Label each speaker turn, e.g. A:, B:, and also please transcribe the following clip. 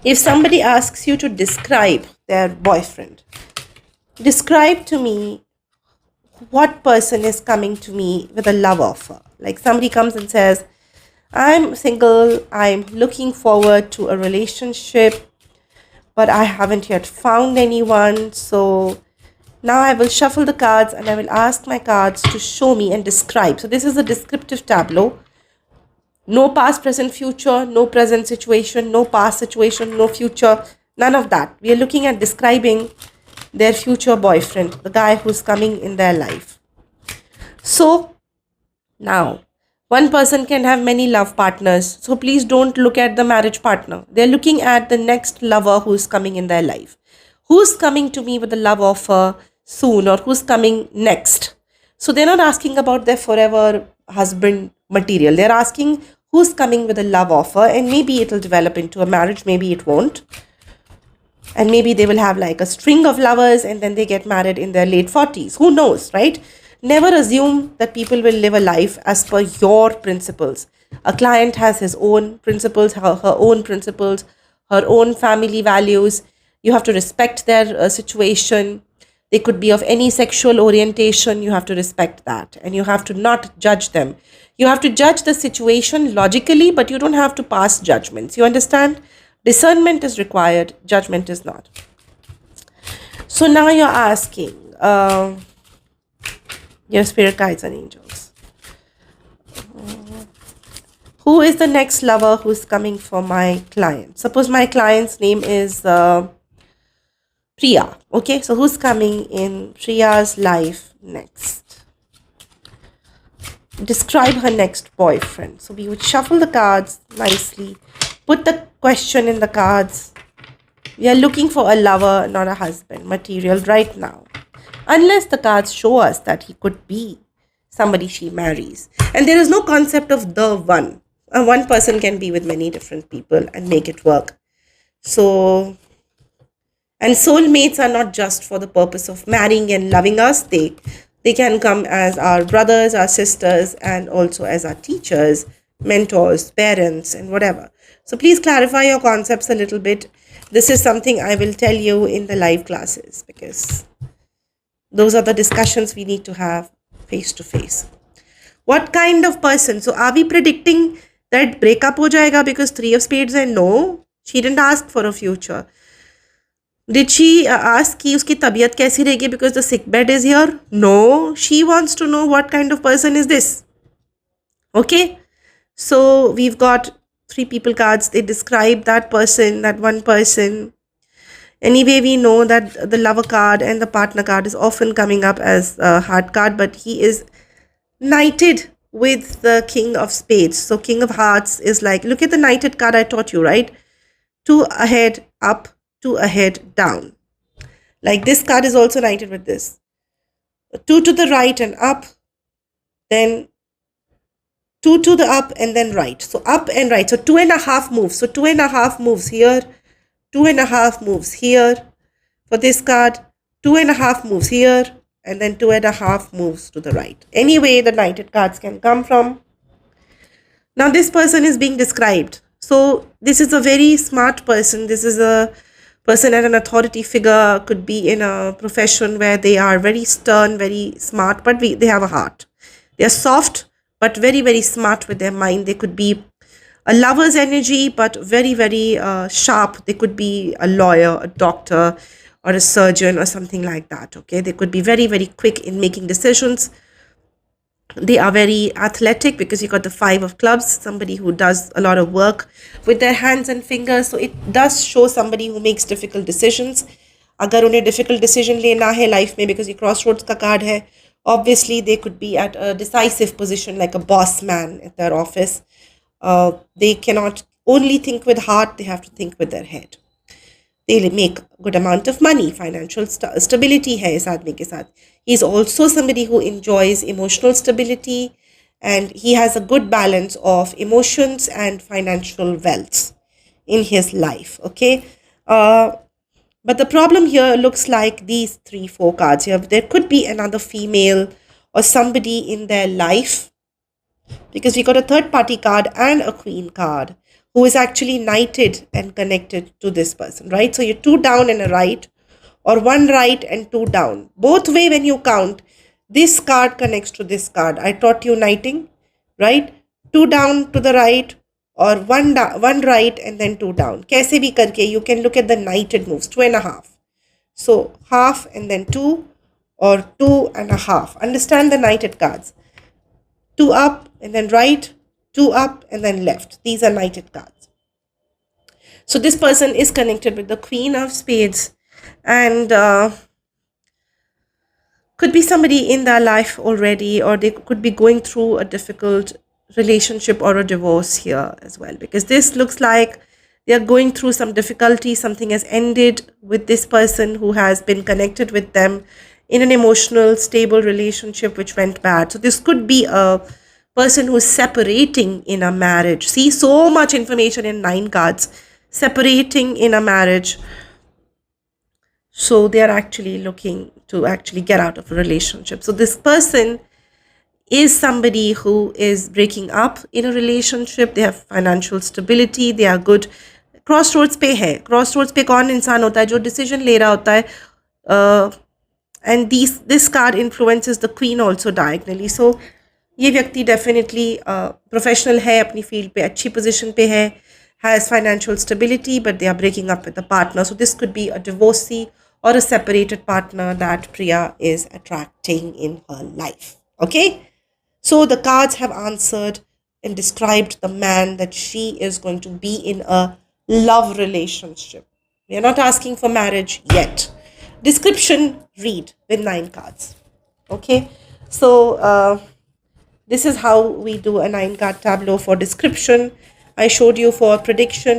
A: If somebody asks you to describe their boyfriend, describe to me what person is coming to me with a love offer. Like somebody comes and says, I'm single, I'm looking forward to a relationship, but I haven't yet found anyone. So now I will shuffle the cards and I will ask my cards to show me and describe. So this is a descriptive tableau. No past, present, future, no present situation, no past situation, no future, none of that. We are looking at describing their future boyfriend, the guy who's coming in their life. So now, one person can have many love partners. So please don't look at the marriage partner. They're looking at the next lover who's coming in their life. Who's coming to me with a love offer soon, or who's coming next? So they're not asking about their forever husband material. They're asking who's coming with a love offer, and maybe it'll develop into a marriage, maybe it won't. And maybe they will have like a string of lovers and then they get married in their late 40s. Who knows, right? Never assume that people will live a life as per your principles. A client has his own principles, her own principles, her own family values. You have to respect their situation. They could be of any sexual orientation. You have to respect that. And you have to not judge them. You have to judge the situation logically, but you don't have to pass judgments. You understand? Discernment is required, judgment is not. So now you're asking your spirit guides and angels, who is the next lover who's coming for my client? Suppose my client's name is Priya. Okay, so who's coming in Priya's life next? Describe her next boyfriend. So we would shuffle the cards nicely, put the question in the cards. We are looking for a lover, not a husband material right now. Unless the cards show us that he could be somebody she marries. And there is no concept of the one. One person can be with many different people and make it work. So, and soulmates are not just for the purpose of marrying and loving us. They can come as our brothers, our sisters, and also as our teachers, mentors, parents, and whatever. So please clarify your concepts a little bit. This is something I will tell you in the live classes, because those are the discussions we need to have face to face. What kind of person? So are we predicting that breakup ho jayega because 3 of spades? And no, she didn't ask for a future. Did she ask ki uski tabiyat kaisi rahegi because the sick bed is here? No, she wants to know what kind of person is this. Okay, so we've got 3 people cards. They describe that person, that one person. Anyway, we know that the lover card and the partner card is often coming up as a heart card, but he is knighted with the King of Spades. So King of Hearts is like, look at the knighted card I taught you, right? 2 ahead, up, 2 ahead, down. Like this card is also knighted with this. 2 to the right and up, then 2 to the up and then right. So up and right. So 2.5 moves. So 2.5 moves here. 2.5 moves here for this card, 2.5 moves here, and then 2.5 moves to the right. Anyway, the knighted cards can come from. Now this person is being described. So this is a very smart person. This is a person at an authority figure, could be in a profession where they are very stern, very smart, but they have a heart. They are soft, but very, very smart with their mind. They could be a lover's energy, but very, very sharp. They could be a lawyer, a doctor, or a surgeon, or something like that. Okay, they could be very, very quick in making decisions. They are very athletic because you got the 5 of clubs, somebody who does a lot of work with their hands and fingers. So it does show somebody who makes difficult decisions. Agar unhe difficult decision lena hai life mein, because ye crossroads ka card hai, obviously they could be at a decisive position like a boss man at their office. They cannot only think with heart, they have to think with their head. They make a good amount of money, financial stability hai is aadmi ke saath. He's also somebody who enjoys emotional stability, and he has a good balance of emotions and financial wealth in his life. Okay, but the problem here looks like these 3-4 cards here. There could be another female or somebody in their life, because we got a third party card and a queen card who is actually knighted and connected to this person, right? So you're two down and a right, or one right and two down. Both way when you count, this card connects to this card. I taught you knighting, right? Two down to the right, or one right and then two down. Kaise bhi karke, you can look at the knighted moves, 2.5. So half and then two, or 2.5. Understand the knighted cards. Two up and then right, two up and then left. These are knighted cards. So this person is connected with the Queen of Spades, and could be somebody in their life already, or they could be going through a difficult relationship or a divorce here as well, because this looks like they are going through some difficulty. Something has ended with this person who has been connected with them in an emotional stable relationship which went bad. So this could be a person who's separating in a marriage. See, so much information in 9 cards. Separating in a marriage. So they are actually looking to actually get out of a relationship. So this person is somebody who is breaking up in a relationship. They have financial stability, they are good. Crossroads पे है. Crossroads पे कौन इंसान होता है जो decision ले रहा होता है, and this card influences the queen also diagonally. So ये व्यक्ति डेफिनेटली प्रोफेशनल है, अपनी फील्ड पे अच्छी पोजीशन पे है, has financial stability, but they are breaking up with a partner. So this could be a divorcee or a separated partner that Priya is attracting in her life. Okay? So the cards have answered and described the man that she is going to be in a love relationship. We are not asking for marriage yet. Description, read with 9 cards. Okay? So this is how we do a 9 card tableau for description. I showed you for prediction.